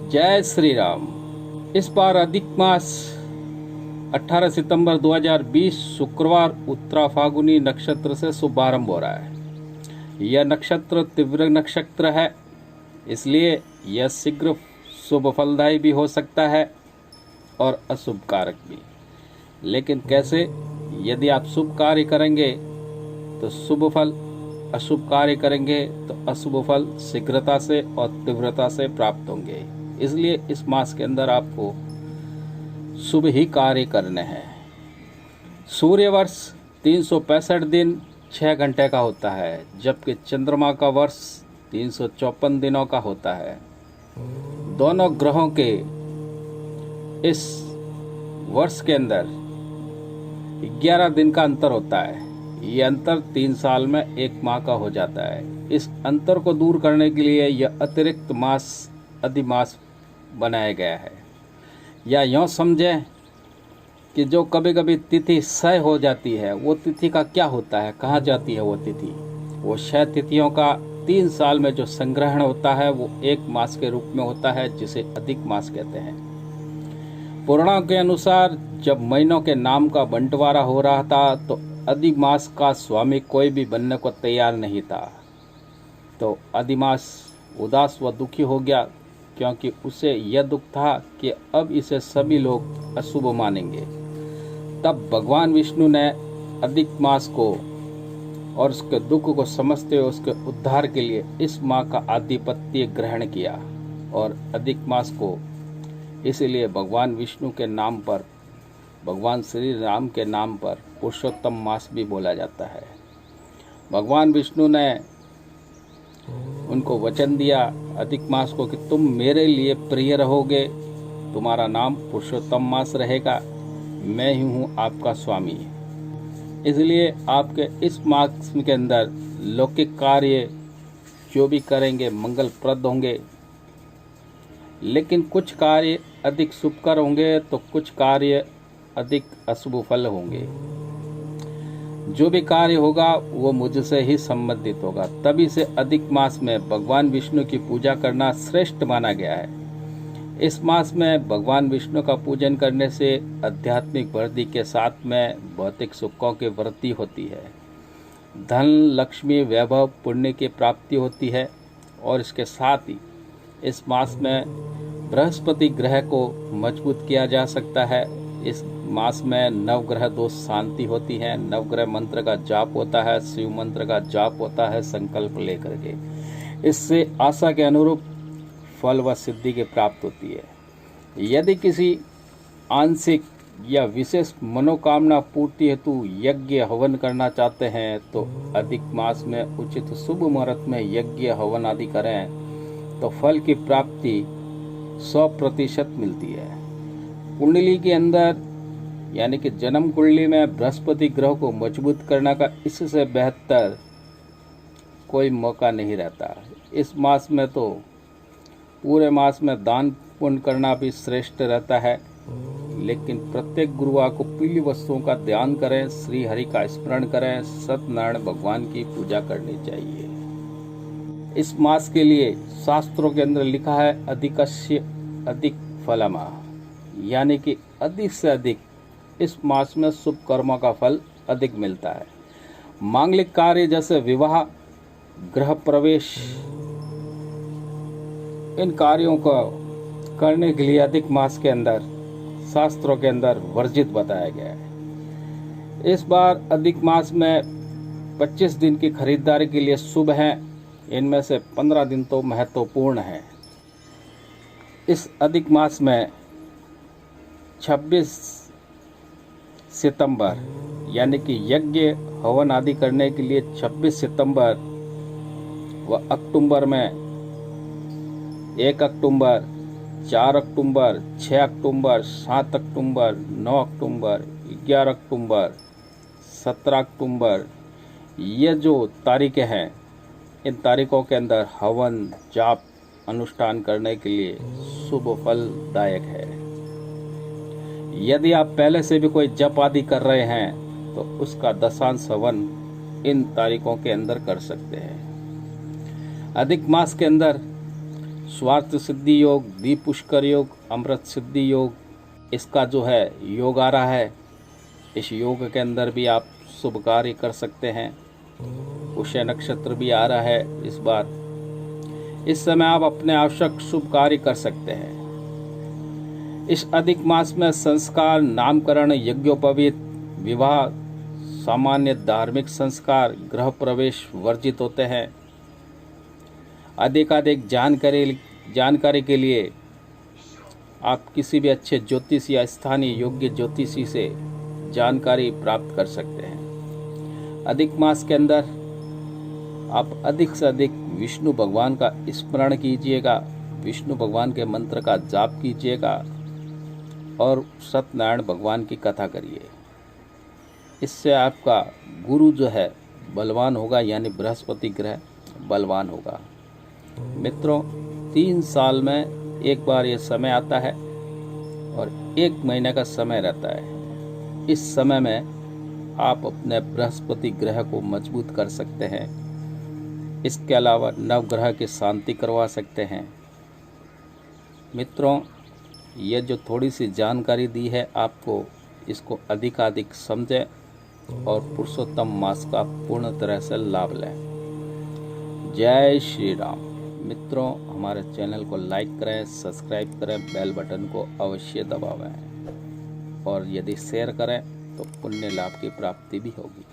जय श्री राम। इस बार अधिक मास 18 सितंबर 2020 शुक्रवार उत्तरा फागुनी नक्षत्र से शुभारंभ हो रहा है। यह नक्षत्र तीव्र नक्षत्र है, इसलिए यह शीघ्र शुभ फलदायी भी हो सकता है और अशुभ कारक भी। लेकिन कैसे? यदि आप शुभ कार्य करेंगे तो शुभ फल, अशुभ कार्य करेंगे तो अशुभ फल शीघ्रता से और तीव्रता से प्राप्त होंगे। इसलिए इस मास के अंदर आपको शुभ ही कार्य करने हैं। सूर्य वर्ष 365 दिन 6 घंटे का होता है, जबकि चंद्रमा का वर्ष 354 दिनों का होता है। दोनों ग्रहों के इस वर्ष के अंदर 11 दिन का अंतर होता है। ये अंतर 3 साल में 1 माह का हो जाता है। इस अंतर को दूर करने के लिए यह अतिरिक्त मास अधिमास बनाया गया है। या यूँ समझें कि जो कभी कभी तिथि क्षय हो जाती है, वो तिथि का क्या होता है, कहाँ जाती है वो तिथि? वो क्षय तिथियों का 3 साल में जो संग्रहण होता है वो 1 मास के रूप में होता है, जिसे अधिक मास कहते हैं। पुराणों के अनुसार जब महीनों के नाम का बंटवारा हो रहा था तो अधिक मास का स्वामी कोई भी बनने को तैयार नहीं था। तो अधिमास उदास व दुखी हो गया, क्योंकि उसे यह दुख था कि अब इसे सभी लोग अशुभ मानेंगे। तब भगवान विष्णु ने अधिक मास को और उसके दुख को समझते हुए उसके उद्धार के लिए इस माह का आधिपत्य ग्रहण किया। और अधिक मास को इसलिए भगवान विष्णु के नाम पर, भगवान श्री राम के नाम पर पुरुषोत्तम मास भी बोला जाता है। भगवान विष्णु ने उनको वचन दिया अधिक मास को कि तुम मेरे लिए प्रिय रहोगे, तुम्हारा नाम पुरुषोत्तम मास रहेगा, मैं ही हूँ आपका स्वामी। इसलिए आपके इस मास के अंदर लौकिक कार्य जो भी करेंगे मंगलप्रद होंगे, लेकिन कुछ कार्य अधिक शुभकर होंगे तो कुछ कार्य अधिक अशुभ फल होंगे। जो भी कार्य होगा वो मुझसे ही संबंधित होगा। तभी से अधिक मास में भगवान विष्णु की पूजा करना श्रेष्ठ माना गया है। इस मास में भगवान विष्णु का पूजन करने से आध्यात्मिक वृद्धि के साथ में भौतिक सुखों की वृद्धि होती है, धन, लक्ष्मी, वैभव, पुण्य की प्राप्ति होती है। और इसके साथ ही इस मास में बृहस्पति ग्रह को मजबूत किया जा सकता है। इस मास में नवग्रह दोष शांति होती है, नवग्रह मंत्र का जाप होता है, शिव मंत्र का जाप होता है संकल्प लेकर के। इससे आशा के अनुरूप फल व सिद्धि की प्राप्त होती है। यदि किसी आंशिक या विशेष मनोकामना पूर्ति हेतु यज्ञ हवन करना चाहते हैं तो अधिक मास में उचित शुभ मुहूर्त में यज्ञ हवन आदि करें तो फल की प्राप्ति 100% मिलती है। कुंडली के अंदर यानी कि जन्म कुंडली में बृहस्पति ग्रह को मजबूत करने का इससे बेहतर कोई मौका नहीं रहता। इस मास में तो पूरे मास में दान पुण्य करना भी श्रेष्ठ रहता है, लेकिन प्रत्येक गुरुवार को पीली वस्तुओं का ध्यान करें, श्री हरि का स्मरण करें, सत्यनारायण भगवान की पूजा करनी चाहिए। इस मास के लिए शास्त्रों के अंदर लिखा है अधिकस्य अधिक फलमा, यानी कि अधिक से अधिक इस मास में शुभ कर्मों का फल अधिक मिलता है। मांगलिक कार्य जैसे विवाह, गृह प्रवेश, इन कार्यों को करने के लिए अधिक मास के अंदर शास्त्रों के अंदर वर्जित बताया गया है। इस बार अधिक मास में 25 दिन की खरीदारी के लिए शुभ हैं। इनमें से 15 दिन तो महत्वपूर्ण हैं। इस अधिक मास में 26 सितंबर यानी कि यज्ञ हवन आदि करने के लिए 26 सितंबर व अक्टूबर में 1 अक्टूबर, 4 अक्टूबर, 6 अक्टूबर, 7 अक्टूबर, 9 अक्टूबर, 11 अक्टूबर, 17 अक्टूबर, ये जो तारीखें हैं, इन तारीखों के अंदर हवन जाप अनुष्ठान करने के लिए शुभ फलदायक है। यदि आप पहले से भी कोई जप आदि कर रहे हैं तो उसका दशांश हवन इन तारीखों के अंदर कर सकते हैं। अधिक मास के अंदर स्वार्थ सिद्धि योग, दीप पुष्कर योग, अमृत सिद्धि योग, इसका जो है योग आ रहा है। इस योग के अंदर भी आप शुभ कार्य कर सकते हैं। पुष्य नक्षत्र भी आ रहा है इस बार। इस समय आप अपने आवश्यक शुभ कार्य कर सकते हैं। इस अधिक मास में संस्कार, नामकरण, यज्ञोपवीत, विवाह, सामान्य धार्मिक संस्कार, गृह प्रवेश वर्जित होते हैं। अधिक जानकारी के लिए आप किसी भी अच्छे ज्योतिषी या स्थानीय योग्य ज्योतिषी से जानकारी प्राप्त कर सकते हैं। अधिक मास के अंदर आप अधिक से अधिक विष्णु भगवान का स्मरण कीजिएगा, विष्णु भगवान के मंत्र का जाप कीजिएगा और सत्यनारायण भगवान की कथा करिए। इससे आपका गुरु जो है बलवान होगा, यानी बृहस्पति ग्रह बलवान होगा। मित्रों, 3 साल में एक बार ये समय आता है और 1 महीने का समय रहता है। इस समय में आप अपने बृहस्पति ग्रह को मजबूत कर सकते हैं। इसके अलावा नवग्रह की शांति करवा सकते हैं। मित्रों, ये जो थोड़ी सी जानकारी दी है आपको, इसको अधिकाधिक समझें और पुरुषोत्तम मास का पूर्ण तरह से लाभ लें। जय श्री राम। मित्रों, हमारे चैनल को लाइक करें, सब्सक्राइब करें, बेल बटन को अवश्य दबावें और यदि शेयर करें तो पुण्य लाभ की प्राप्ति भी होगी।